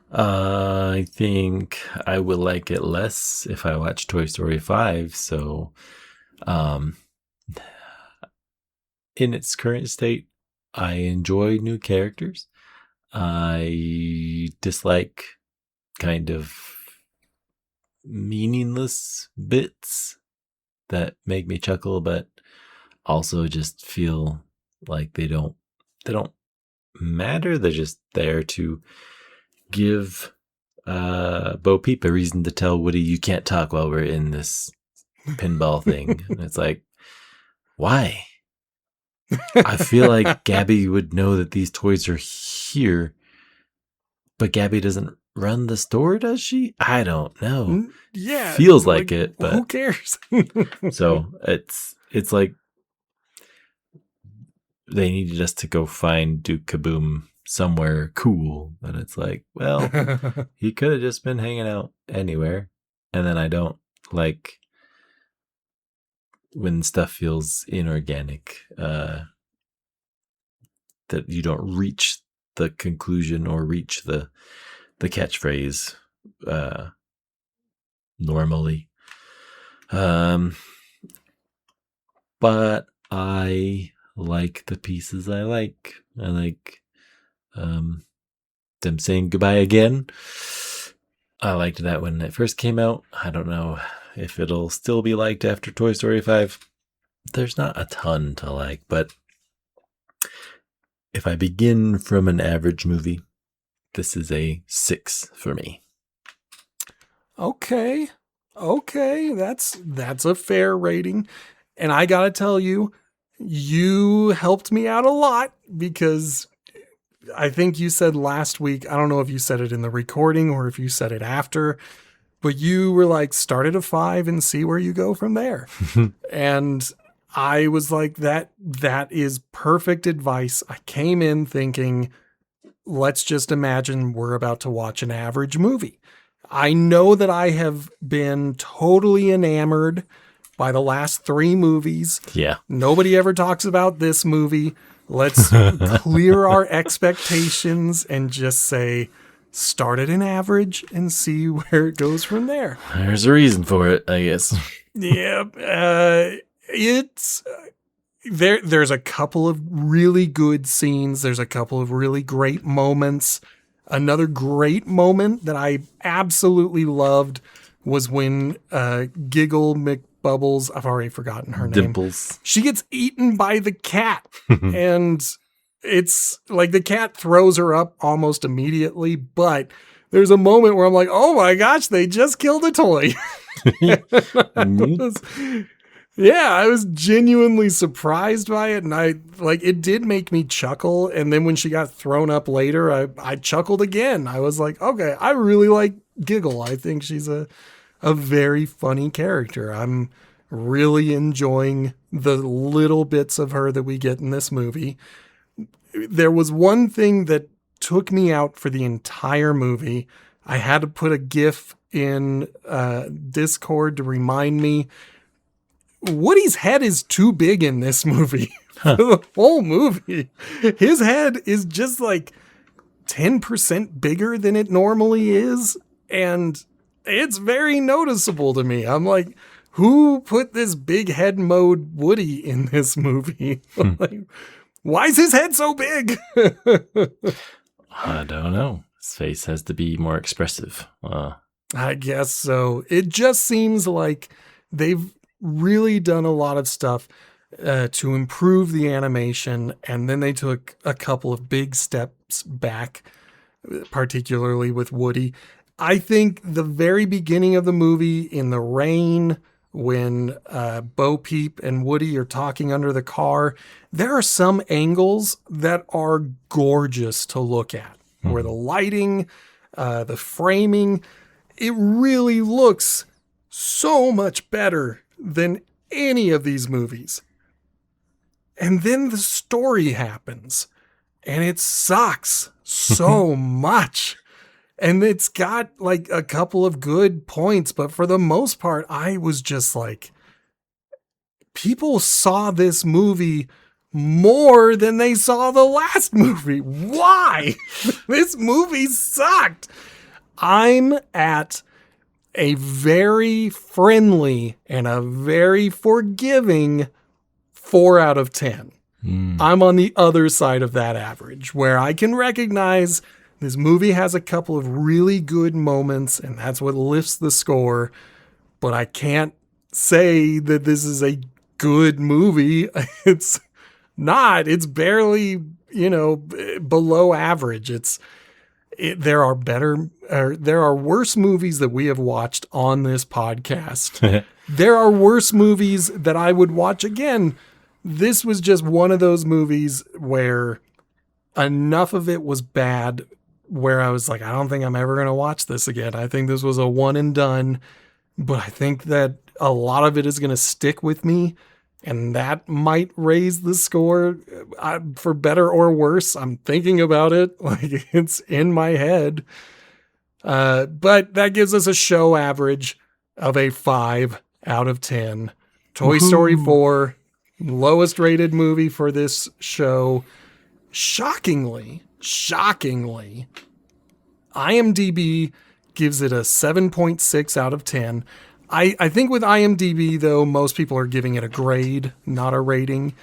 I think I would like it less if I watch Toy Story 5. So, in its current state, I enjoy new characters. I dislike kind of meaningless bits that make me chuckle, but also just feel like they don't matter. They're just there to give Bo Peep a reason to tell Woody, you can't talk while we're in this pinball thing. And it's like, why? I feel like Gabby would know that these toys are here, but Gabby doesn't run the store, does she? I don't know. Yeah. Feels like it, but who cares? So it's like they needed us to go find Duke Kaboom somewhere cool. And it's like, well, he could have just been hanging out anywhere. And then I don't like when stuff feels inorganic, that you don't reach the conclusion or reach the catchphrase normally. But I like the pieces I like. I like them saying goodbye again. I liked that when it first came out. I don't know if it'll still be liked after Toy Story 5. There's not a ton to like, but if I begin from an average movie, this is a 6 for me. Okay, that's a fair rating. And I gotta tell you, you helped me out a lot because I think you said last week, I don't know if you said it in the recording or if you said it after, but you were like, start at a 5 and see where you go from there. And I was like, that is perfect advice. I came in thinking, let's just imagine we're about to watch an average movie. I know that I have been totally enamored by the last 3 movies. Yeah. Nobody ever talks about this movie. Let's clear our expectations and just say, start at an average and see where it goes from there. There's a reason for it, I guess. Yeah. there's a couple of really good scenes. There's a couple of really great moments. Another great moment that I absolutely loved was when Giggle McBubbles, I've already forgotten her name. Dimples. She gets eaten by the cat. And it's like the cat throws her up almost immediately. But there's a moment where I'm like, oh my gosh, they just killed a toy. Yeah, I was genuinely surprised by it, and it did make me chuckle. And then when she got thrown up later, I chuckled again. I was like, okay, I really like Giggle. I think she's a very funny character. I'm really enjoying the little bits of her that we get in this movie. There was one thing that took me out for the entire movie. I had to put a GIF in Discord to remind me. Woody's head is too big in this movie. For the whole movie. His head is just like 10% bigger than it normally is. And it's very noticeable to me. I'm like, who put this big head mode Woody in this movie? Like, why is his head so big? I don't know. His face has to be more expressive. I guess so. It just seems like they've really done a lot of stuff to improve the animation, and then they took a couple of big steps back, particularly with Woody. I think the very beginning of the movie in the rain, when Bo Peep and Woody are talking under the car, there are some angles that are gorgeous to look at, where the lighting, the framing, it really looks so much better than any of these movies. And then the story happens, and it sucks so much. And it's got like a couple of good points, but for the most part, I was just like, people saw this movie more than they saw the last movie. Why? This movie sucked. I'm at a very friendly and a very forgiving 4 out of 10. I'm on the other side of that average, where I can recognize this movie has a couple of really good moments, and that's what lifts the score. But I can't say that this is a good movie. It's not. It's barely, below average. There are worse movies that we have watched on this podcast. There are worse movies that I would watch again. This was just one of those movies where enough of it was bad where I was like, I don't think I'm ever going to watch this again. I think this was a one and done, but I think that a lot of it is going to stick with me, and that might raise the score for better or worse. I'm thinking about it. Like, it's in my head. But that gives us a show average of a 5 out of 10. Toy Story 4, lowest rated movie for this show. Shockingly, IMDb gives it a 7.6 out of 10. I think with IMDb, though, most people are giving it a grade, not a rating.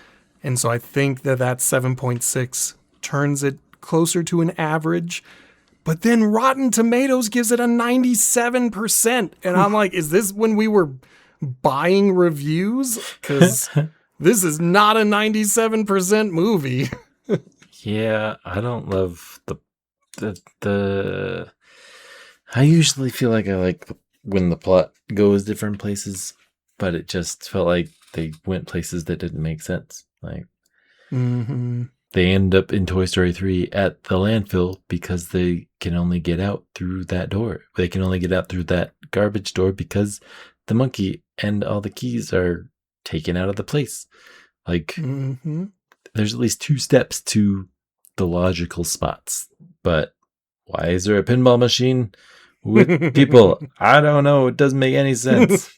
And so I think that 7.6 turns it closer to an average. But then Rotten Tomatoes gives it a 97%. And I'm like, is this when we were buying reviews? Because this is not a 97% movie. Yeah, I don't love the I usually feel like I like when the plot goes different places, but it just felt like they went places that didn't make sense. Like they end up in Toy Story 3 at the landfill because they can only get out through that door. They can only get out through that garbage door because the monkey and all the keys are taken out of the place. Like there's at least 2 steps to the logical spots, but why is there a pinball machine with people? I don't know. It doesn't make any sense.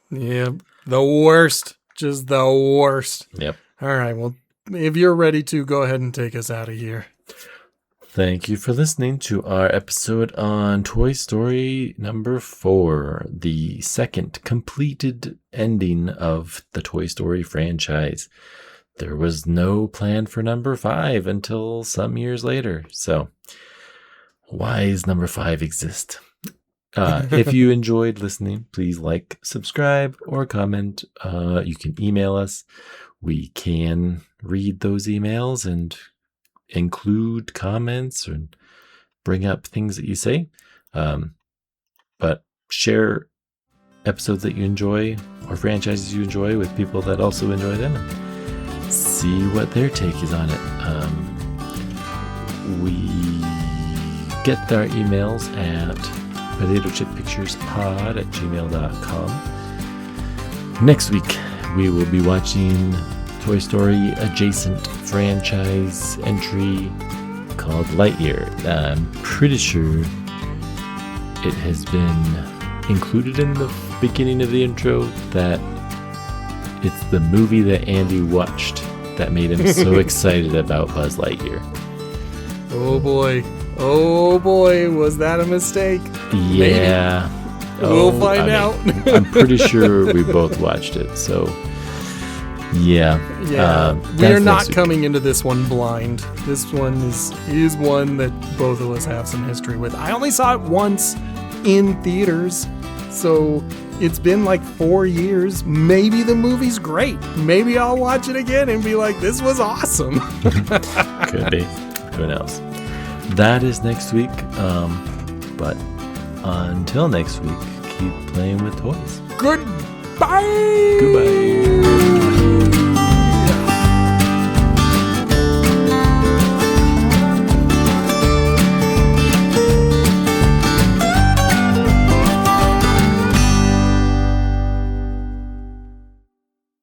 Yeah, the worst. Just the worst. Yep. All right. Well, if you're ready to, go ahead and take us out of here. Thank you for listening to our episode on Toy Story number 4, the second completed ending of the Toy Story franchise. There was no plan for number 5 until some years later. So, why does number 5 exist? If you enjoyed listening, please like, subscribe, or comment. You can email us. We can read those emails and include comments and bring up things that you say. But share episodes that you enjoy or franchises you enjoy with people that also enjoy them. And see what their take is on it. We get our emails at potatochippicturespod@gmail.com. Next week, we will be watching Toy Story adjacent franchise entry called Lightyear. I'm pretty sure it has been included in the beginning of the intro that it's the movie that Andy watched that made him so excited about Buzz Lightyear. Oh boy, was that a mistake? Yeah. We'll find out. I'm pretty sure we both watched it, so yeah. We are not coming into this one blind. This one is one that both of us have some history with. I only saw it once in theaters, so it's been like 4 years. Maybe the movie's great. Maybe I'll watch it again and be like, this was awesome. Could be. Who knows? That is next week. But until next week, keep playing with toys. Goodbye. Goodbye.